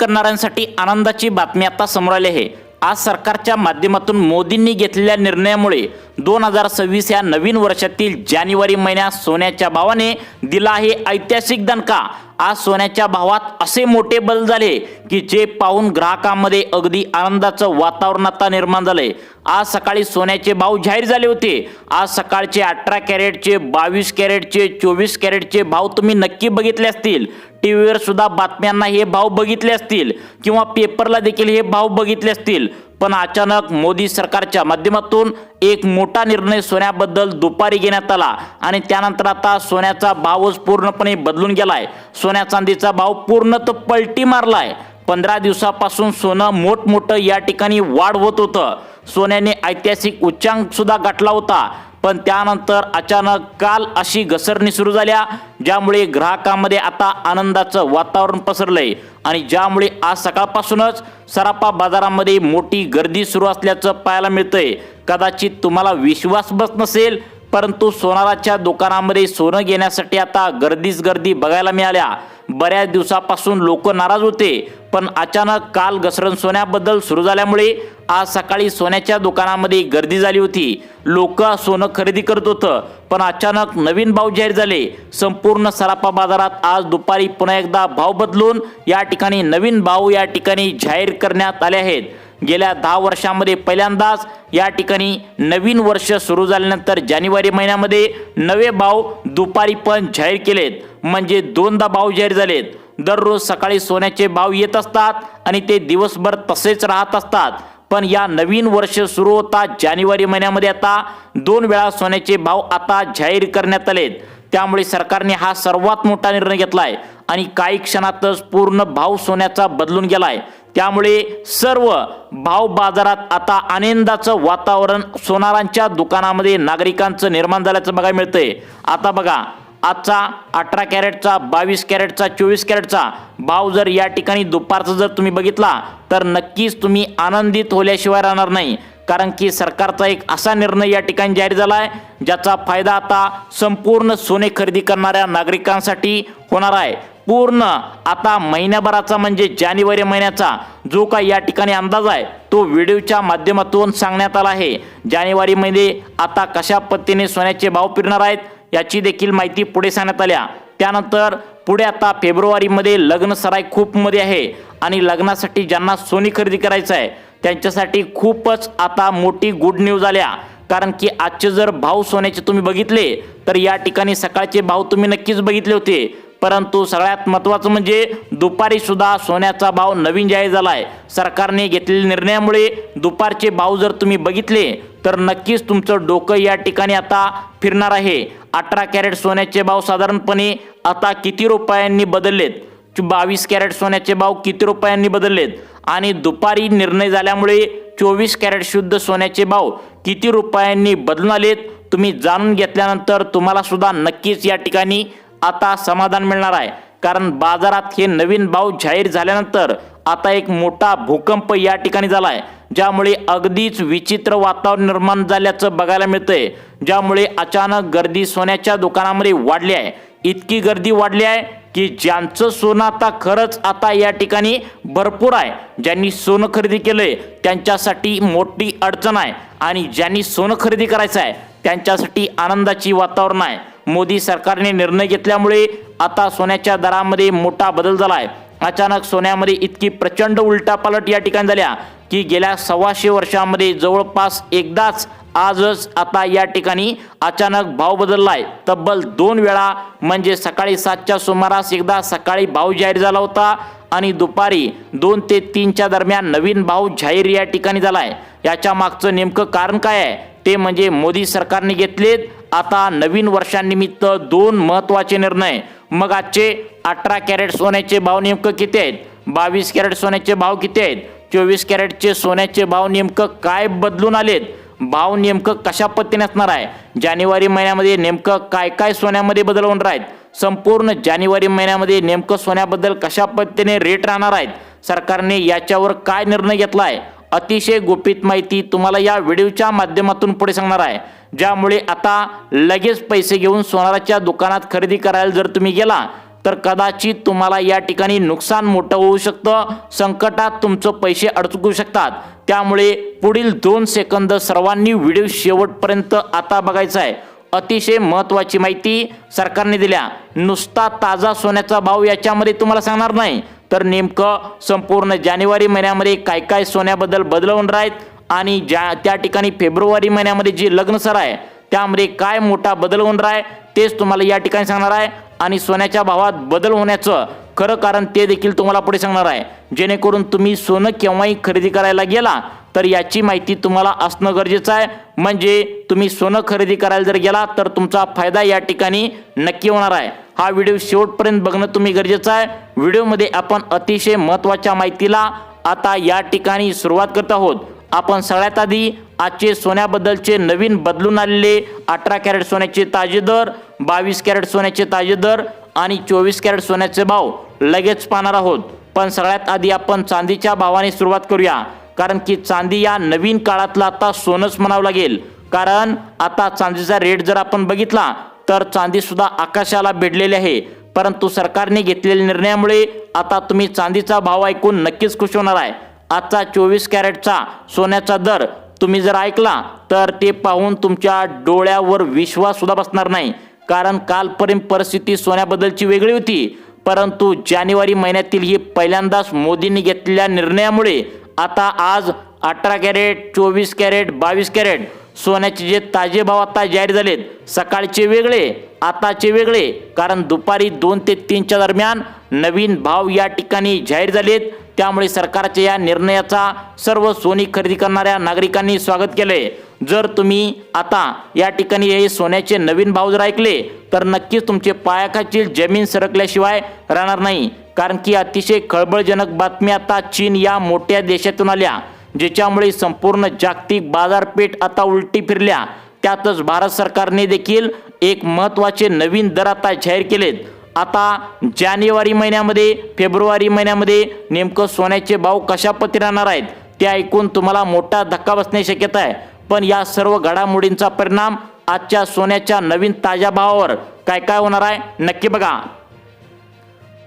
करणाऱ्यांसाठी आनंदाची बातमी आता समोर आली आहे। आज सरकारच्या माध्यमातून मोदींनी घेतलेल्या निर्णयामुळे 2026 या नवीन वर्षातील जानेवारी महिन्यात सोन्याच्या भावाने दिला आहे ऐतिहासिक दणका। आज सोन्याच्या भावात असे मोठे बदल झाले की जे पाहून ग्राहकांमध्ये अगदी आनंदाचं वातावरण आता निर्माण झाले। आज सकाळी सोन्याचे भाव जाहीर झाले होते। आज सकाळचे 18 कॅरेटचे, 22 कॅरेटचे, 24 कॅरेटचे भाव तुम्ही नक्की बघितले असतील। टीव्हीवर सुद्धा बातम्यांना हे भाव बघितले असतील किंवा पेपरला देखील हे भाव बघितले असतील। पण अचानक मोदी सरकारच्या माध्यमातून एक मोठा निर्णय सोन्याबद्दल दुपारी घेण्यात आला आणि त्यानंतर आता सोन्याचा भावच पूर्णपणे बदलून गेलाय। सोन्या चांदीचा भाव पूर्णतः पलटी मारलाय। 15 दिवसापासून सोनं मोठमोठं या ठिकाणी वाढ होत होतं। सोन्याने ऐतिहासिक उच्चांक सुद्धा गाठला होता, पण त्यानंतर अचानक काल अशी घसरणी सुरू झाल्या ज्यामुळे ग्राहकांमध्ये आता आनंदाचं वातावरण पसरलंय आणि ज्यामुळे आज सकाळपासूनच सराफा बाजारामध्ये मोठी गर्दी सुरू असल्याचं पाहायला मिळतंय। कदाचित तुम्हाला विश्वास बसत नसेल, परंतु सोनाराच्या दुकानामध्ये सोनं घेण्यासाठी आता गर्दीच गर्दी बघायला मिळाल्या। बऱ्याच दिवसापासून लोक नाराज होते, पण अचानक काल घसरण सोन्याबद्दल सुरू झाल्यामुळे आज सकाळी सोन्याच्या दुकानामध्ये गर्दी झाली होती। लोक सोनं खरेदी करत होतं, पण अचानक नवीन भाव जाहीर झाले। संपूर्ण सराफा बाजारात आज दुपारी पुन्हा एकदा भाव बदलून या ठिकाणी नवीन भाव या ठिकाणी जाहीर करण्यात आले आहेत। गेल्या 10 वर्षांमध्ये पहिल्यांदाच या ठिकाणी नवीन वर्ष सुरू झाल्यानंतर जानेवारी महिन्यामध्ये नवे भाव दुपारी पण जाहीर केलेत, म्हणजे दोनदा भाव जाहीर झालेत। दररोज सकाळी सोन्याचे भाव येत असतात आणि ते दिवसभर तसेच राहत असतात, पण या नवीन वर्ष सुरू होता जानेवारी महिन्यामध्ये आता 2 वेळा सोन्याचे भाव आता जाहीर करण्यात आलेत। त्यामुळे सरकारने हा सर्वात मोठा निर्णय घेतलाय आणि काही क्षणातच पूर्ण भाव सोन्याचा बदलून गेलाय। त्यामुळे सर्व भाव बाजारात आता आनंदाचं वातावरण सोनारांच्या दुकानामध्ये नागरिकांचं निर्माण झाल्याचं बघायला मिळतंय। आता बघा, आजचा 18 कॅरेटचा, 22 कॅरेटचा, 24 कॅरेटचा भाव जर या ठिकाणी दुपारचा जर तुम्ही बघितला तर नक्कीच तुम्ही आनंदित होल्याशिवाय राहणार नाही, कारण की सरकारचा एक असा निर्णय या ठिकाणी जाहीर झाला आहे ज्याचा फायदा आता संपूर्ण सोने खरेदी करणाऱ्या नागरिकांसाठी होणार आहे। पूर्ण आता महिन्याभराचा म्हणजे जानेवारी महिन्याचा जो काही या ठिकाणी अंदाज आहे तो व्हिडिओच्या माध्यमातून सांगण्यात आला आहे। जानेवारीमध्ये आता कशा पद्धतीने सोन्याचे भाव फिरणार आहेत याची देखील माहिती पुढे सांगण्यात आल्या। त्यानंतर पुढे आता फेब्रुवारीमध्ये लग्न सराई खूप मध्ये आहे आणि लग्नासाठी ज्यांना सोने खरेदी करायचं आहे त्यांच्यासाठी खूपच आता मोठी गुड न्यूज आल्या, कारण की आजचे जर भाव सोन्याचे तुम्ही बघितले तर या ठिकाणी सकाळचे भाव तुम्ही नक्कीच बघितले होते, परंतु सगळ्यात महत्त्वाचं म्हणजे दुपारी सुद्धा सोन्याचा भाव नवीन जाहीर झाला आहे। सरकारने घेतलेल्या निर्णयामुळे दुपारचे भाव जर तुम्ही बघितले तर नक्कीच तुमचं डोकं या ठिकाणी आता फिरणार आहे। 18 कॅरेट सोन्याचे भाव साधारणपणे आता किती रुपयांनी बदललेत, 22 कॅरेट सोन्याचे भाव किती रुपयांनी बदललेत आणि दुपारी निर्णय झाल्यामुळे 24 कॅरेट शुद्ध सोन्याचे भाव किती रुपयांनी बदलून आलेत तुम्ही जाणून घेतल्यानंतर तुम्हाला सुद्धा नक्कीच या ठिकाणी आता समाधान मिळणार आहे। कारण बाजारात हे नवीन भाव जाहीर झाल्यानंतर आता एक मोठा भूकंप या ठिकाणी झालाय, ज्यामुळे अगदीच विचित्र वातावरण निर्माण झाल्याचं बघायला मिळतंय। ज्यामुळे अचानक गर्दी सोन्याच्या दुकानामध्ये वाढली आहे। इतकी गर्दी वाढली आहे की ज्यांचं सोनं आता खरंच आता या ठिकाणी भरपूर आहे, ज्यांनी सोनं खरेदी केलंय त्यांच्यासाठी मोठी अडचण आहे आणि ज्यांनी सोनं खरेदी करायचं आहे त्यांच्यासाठी आनंदाची वातावरण आहे। मोदी सरकारने निर्णय घेतल्यामुळे आता सोन्याच्या दरामध्ये मोठा बदल झाला आहे। अचानक सोन्यामध्ये इतकी प्रचंड उलटापालट या ठिकाणी झाल्या की गेल्या 125 वर्षांमध्ये जवळपास एकदाच आजच आता या ठिकाणी अचानक भाव बदललाय। तब्बल 2 वेळा, म्हणजे सकाळी 7च्या सुमारास एकदा सकाळी भाव जाहीर झाला होता आणि दुपारी 2 ते 3च्या दरम्यान नवीन भाव जाहीर या ठिकाणी झालाय। याच्या मागचं नेमकं कारण काय आहे ते म्हणजे मोदी सरकारने घेतलेत आता नवीन वर्षानिमित्त 2 महत्त्वाचे निर्णय। मग आजचे 18 कॅरेट सोन्याचे भाव नेमकं किती आहेत, 22 कॅरेट सोन्याचे भाव किती आहेत, 24 कॅरेटचे सोन्याचे भाव नेमकं काय बदलून आलेत, भाव नेमकं कशा पद्धतीने असणार आहे, जानेवारी महिन्यामध्ये नेमकं काय काय सोन्यामध्ये बदल होणार आहेत, संपूर्ण जानेवारी महिन्यामध्ये नेमकं सोन्याबद्दल कशा पद्धतीने रेट राहणार आहेत, सरकारने याच्यावर काय निर्णय घेतलाय, अतिशय गुपित माहिती तुम्हाला या व्हिडिओच्या माध्यमातून पुढे सांगणार आहे। ज्यामुळे आता लगेच पैसे घेऊन सोनाराच्या दुकानात खरेदी करायला जर तुम्ही गेला तर कदाचित तुम्हाला या ठिकाणी नुकसान मोठं होऊ शकतं, संकटात तुमचं पैसे अडकू शकतात। त्यामुळे पुढील 2 सेकंद सर्वांनी व्हिडिओ शेवटपर्यंत आता बघायचा आहे। अतिशय महत्त्वाची माहिती सरकारने दिल्या। नुसता ताजा सोन्याचा भाव याच्यामध्ये तुम्हाला सांगणार नाही, तर नेमकं संपूर्ण जानेवारी महिन्यामध्ये काय काय सोन्याबद्दल बदल होणार आहेत आणि त्या ठिकाणी फेब्रुवारी महिन्यामध्ये जी लग्नसर आहे त्यामध्ये काय मोठा बदल होणार आहे तेच तुम्हाला या ठिकाणी सांगणार आहे। आणि सोन्याच्या भावात बदल होण्याचं खरं कारण ते देखील तुम्हाला पुढे सांगणार आहे, जेणेकरून तुम्ही सोनं केव्हाही खरेदी करायला गेला तर याची माहिती तुम्हाला असणं गरजेचं आहे। म्हणजे तुम्ही सोनं खरेदी करायला जर गेला तर तुमचा फायदा या ठिकाणी नक्की होणार आहे। हा व्हिडिओ शेवटपर्यंत बघणं तुम्ही गरजेचं आहे। व्हिडिओमध्ये आपण अतिशय महत्त्वाच्या माहितीला आता या ठिकाणी सुरुवात करत आहोत। आपण सगळ्यात आधी आजचे सोन्याबद्दलचे नवीन बदलून आलेले 18 कॅरेट सोन्याचे ताजे दर, 22 कॅरेट सोन्याचे ताजे दर आणि 24 कॅरेट सोन्याचे भाव लगेच पाहणार आहोत। पण सगळ्यात आधी आपण चांदीच्या भावाने सुरुवात करूया, कारण की चांदी या नवीन काळातला आता सोनच म्हणावं लागेल। कारण आता चांदीचा रेट जर आपण बघितला तर चांदी सुद्धा आकाशाला भिडलेली आहे। परंतु सरकारने घेतलेल्या निर्णयामुळे आता तुम्ही चांदीचा भाव ऐकून नक्कीच खुश होणार आहे। आजचा 24 कॅरेटचा सोन्याचा दर तुम्ही जर ऐकला तर ते पाहून तुमच्या डोळ्यावर विश्वास सुद्धा बसणार नाही। कारण कालपर्यंत परिस्थिती सोन्याबद्दलची वेगळी होती, परंतु जानेवारी महिन्यातील ही पहिल्यांदाच मोदींनी घेतलेल्या निर्णयामुळे आता आज 18 कॅरेट, 24 कॅरेट, 22 कॅरेट सोन्याचे जे ताजे भाव आता जाहीर झालेत, सकाळचे वेगळे आताचे वेगळे, कारण दुपारी 2 ते 3च्या दरम्यान नवीन भाव या ठिकाणी जाहीर झालेत। त्यामुळे सरकारच्या या निर्णयाचा सर्व सोनी खरेदी करणाऱ्या नागरिकांनी स्वागत केलंय। जर तुम्ही आता या ठिकाणी हे सोन्याचे नवीन भाव जर ऐकले तर नक्कीच तुमचे पायाखालील जमीन सरकल्याशिवाय राहणार नाही। कारण की अतिशय खळबळजनक बातमी आता चीन या मोठ्या देशातून आल्या, ज्याच्यामुळे संपूर्ण जागतिक बाजारपेठ आता उलटी फिरल्या। त्यातच भारत सरकारने देखील एक महत्त्वाचे नवीन दर आता जाहीर केलेत। आता जानेवारी महिन्यामध्ये, फेब्रुवारी महिन्यामध्ये नेमकं सोन्याचे भाव कशा पद्धतीने राहणार आहेत ते ऐकून तुम्हाला मोठा धक्का बसण्याची शक्यता आहे। पण या सर्व घडामोडींचा परिणाम आजच्या सोन्याच्या नवीन ताज्या भावावर काय काय होणार आहे नक्की बघा।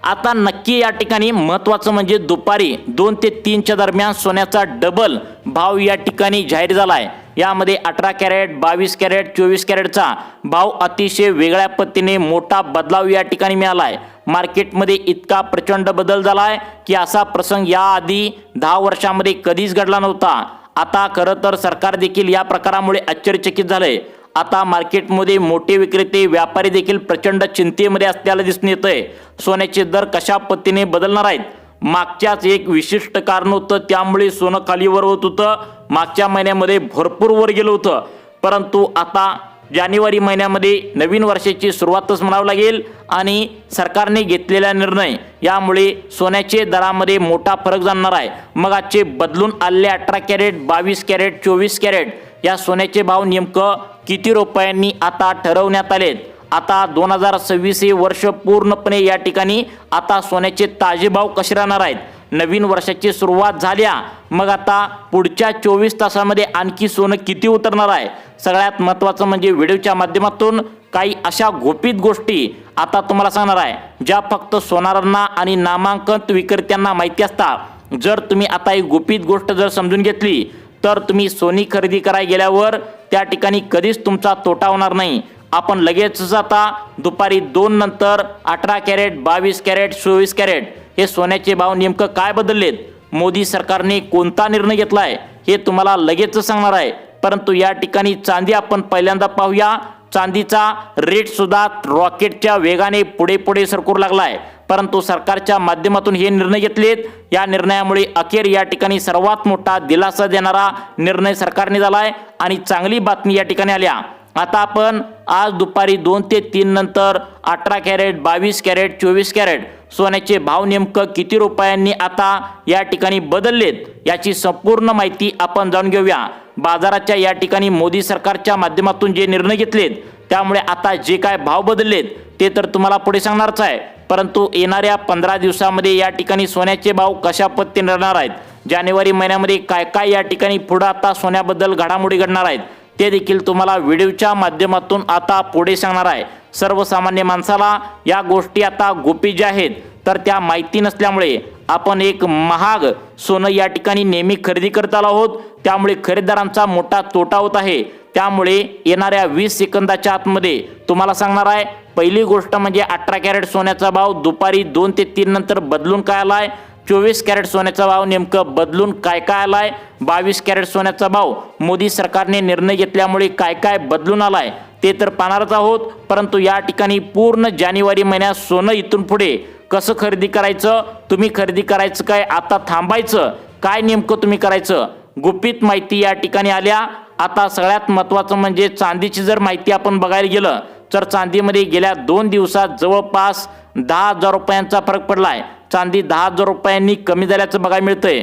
आता नक्की या ठिकाणी महत्त्वाचं म्हणजे दुपारी 2 ते 3च्या दरम्यान सोन्याचा डबल भाव या ठिकाणी जाहीर झाला आहे। यामध्ये 18 कॅरेट, 22 कॅरेट, 24 कॅरेटचा भाव अतिशय वेगळ्या पद्धतीने मोठा बदलाव या ठिकाणी मिळाला आहे। मार्केटमध्ये इतका प्रचंड बदल झाला आहे की असा प्रसंग याआधी 10 वर्षांमध्ये कधीच घडला नव्हता। आता खरं तर सरकार देखील या प्रकारामुळे आश्चर्यचकित झालंय। आता मार्केटमध्ये मोठे विक्रेते, व्यापारी देखील प्रचंड चिंतेमध्ये असल्याला दिसून येतंय। सोन्याचे दर कशा पद्धतीने बदलणार आहेत, मागच्याच एक विशिष्ट कारण होतं, त्यामुळे सोनं खालीवर होत होतं। मागच्या महिन्यामध्ये भरपूर वर गेलं होतं, परंतु आता जानेवारी महिन्यामध्ये नवीन वर्षाची सुरुवातच म्हणावं लागेल आणि सरकारने घेतलेला निर्णय यामुळे सोन्याचे दरामध्ये मोठा फरक जाणणार आहे। मग आजचे बदलून आलेले 18 कॅरेट, 22 कॅरेट, 24 कॅरेट या सोन्याचे भाव नेमकं किती रुपयांनी आता ठरवण्यात आलेत। आता 2026 हे वर्ष पूर्णपणे या ठिकाणी आता सोन्याचे ताजे भाव कसे राहणार आहेत। नवीन वर्षाची सुरुवात झाल्या, मग आता पुढच्या 24 तासामध्ये आणखी सोनं किती उतरणार आहे। सगळ्यात महत्त्वाचं म्हणजे व्हिडिओच्या माध्यमातून काही अशा गोपनीय गोष्टी आता तुम्हाला सांगणार आहे, ज्या फक्त सोनारांना आणि नामांकित विक्रेत्यांना माहिती असतात। जर तुम्ही आता ही गोपनीय गोष्ट जर समजून घेतली तर तुम्ही सोनी खरेदी करायला गेल्यावर त्या ठिकाणी कधीच तुमचा तोटा होणार नाही। आपण लगेचच आता दुपारी 2 नंतर 18 कॅरेट, 22 कॅरेट, 24 कॅरेट हे सोन्याचे भाव नेमकं काय बदललेत, मोदी सरकारने कोणता निर्णय घेतला आहे हे तुम्हाला लगेचच सांगणार आहे। परंतु या ठिकाणी चांदी आपण पहिल्यांदा पाहूया। चांदीचा रेट सुद्धा रॉकेटच्या वेगाने पुढे पुढे सरकू लागला आहे, परंतु सरकारच्या माध्यमातून हे निर्णय घेतलेत। या निर्णयामुळे अखेर या ठिकाणी सर्वात मोठा दिलासा देणारा निर्णय सरकारने झाला आहे आणि चांगली बातमी या ठिकाणी आल्या। आता आपण आज दुपारी 2 ते 3 नंतर 18 कॅरेट, 22 कॅरेट, 24 कॅरेट सोन्याचे भाव नेमकं किती रुपयांनी आता या ठिकाणी बदललेत याची संपूर्ण माहिती आपण जाणून घेऊया। बाजाराच्या या ठिकाणी मोदी सरकारच्या माध्यमातून जे निर्णय घेतलेत त्यामुळे आता जे काय भाव बदललेत ते तर तुम्हाला पुढे सांगणारच आहे, परंतु येणाऱ्या 15 दिवसांमध्ये या ठिकाणी सोन्याचे भाव कशा पद्धतीने राहणार आहेत, जानेवारी महिन्यामध्ये काय काय या ठिकाणी पुढे आता सोन्याबद्दल घडामोडी घडणार आहेत ते देखील तुम्हाला व्हिडिओच्या माध्यमातून आता पुढे सांगणार आहे। सर्वसामान्य माणसाला या गोष्टी आता गुपित ज्या आहेत तर त्या माहिती नसल्यामुळे आपण एक महाग सोनं या ठिकाणी नेहमी खरेदी करत आलो आहोत। त्यामुळे खरेदीदारांचा मोठा तोटा होत आहे। त्यामुळे येणाऱ्या 20 सेकंदाच्या आतमध्ये तुम्हाला सांगणार आहे। पहिली गोष्ट म्हणजे 18 कॅरेट सोन्याचा भाव दुपारी 2 ते 3 नंतर बदलून काय आलाय, 24 कॅरेट सोन्याचा भाव नेमकं बदलून काय काय आलाय, 22 कॅरेट सोन्याचा भाव मोदी सरकारने निर्णय घेतल्यामुळे काय काय बदलून आलाय ते तर पाहणारच आहोत। परंतु या ठिकाणी पूर्ण जानेवारी महिन्यात सोनं इथून पुढे कसं खरेदी करायचं, तुम्ही खरेदी करायचं काय, आता थांबायचं काय, नेमकं तुम्ही करायचं, गुपित माहिती या ठिकाणी आल्या। आता सगळ्यात महत्त्वाचं म्हणजे चांदीची जर माहिती आपण बघायला गेलं तर चांदीमध्ये गेल्या 2 दिवसात जवळपास 10,000 रुपयांचा फरक पडलाय। चांदी 10,000 रुपयांनी कमी झाल्याचं बघायला मिळतंय।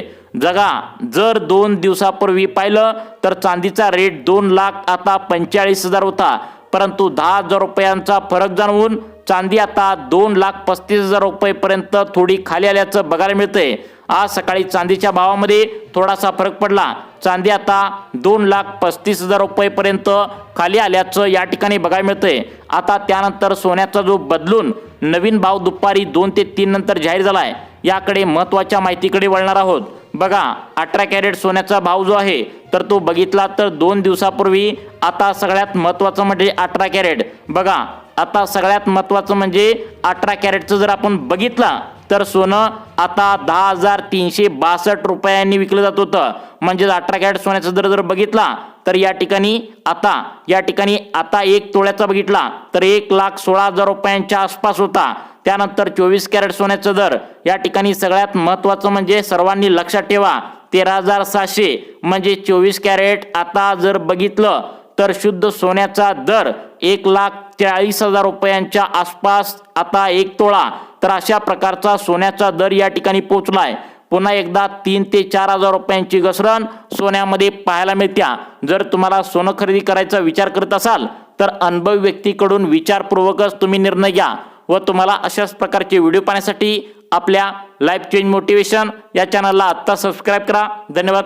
जर 2 दिवसापूर्वी पाहिलं तर चांदीचा रेट 2 लाख आता 45,000 होता, परंतु 10,000 रुपयांचा फरक जाणवून चांदी आता 2,35,000 रुपयेपर्यंत थोडी खाली आल्याचं बघायला मिळतंय। आज सकाळी चांदीच्या भावामध्ये थोडासा फरक पडला। चांदी आता 2,35,000 रुपयेपर्यंत खाली आल्याचं या ठिकाणी बघायला मिळतंय। आता त्यानंतर सोन्याचा जो बदलून नवीन भाव दुपारी 2 ते 3 नंतर जाहीर झालाय, याकडे महत्त्वाच्या माहितीकडे वळणार आहोत। बघा 18 कॅरेट सोन्याचा भाव जो आहे तर तो बघितला तर 2 दिवसापूर्वी आता सगळ्यात महत्त्वाचं म्हणजे 18 कॅरेट। बघा आता सगळ्यात महत्त्वाचं म्हणजे 18 कॅरेटचं जर आपण बघितलं तर सोनं आता 10,362 रुपयांनी विकलं जात होतं। म्हणजे 18 कॅरेट सोन्याचा दर जर बघितला तर या ठिकाणी आता 1 तोळ्याचा बघितला तर 1,16,000 रुपयांच्या आसपास होता। त्यानंतर 24 कॅरेट सोन्याचा दर या ठिकाणी सगळ्यात महत्त्वाचं म्हणजे सर्वांनी लक्षात ठेवा 13,700 म्हणजे 24 कॅरेट। आता जर बघितलं तर शुद्ध सोन्याचा दर 1,40,000 रुपयांच्या आसपास आता 1 तोळा। तर अशा प्रकारचा सोन्याचा दर या ठिकाणी पोहोचलाय। पुन्हा एकदा 3 ते 4,000 रुपयांची घसरण सोन्यामध्ये पाहायला मिळते। जर तुम्हाला सोनं खरेदी करायचा विचार करत असाल तर अनुभवी व्यक्तीकडून विचारपूर्वकच तुम्ही निर्णय घ्या। व तुम्हाला अशाच प्रकारचे व्हिडिओ पाहण्यासाठी आपल्या लाईफ चेंज मोटिवेशन या चॅनलला आत्ता सबस्क्राईब करा। धन्यवाद।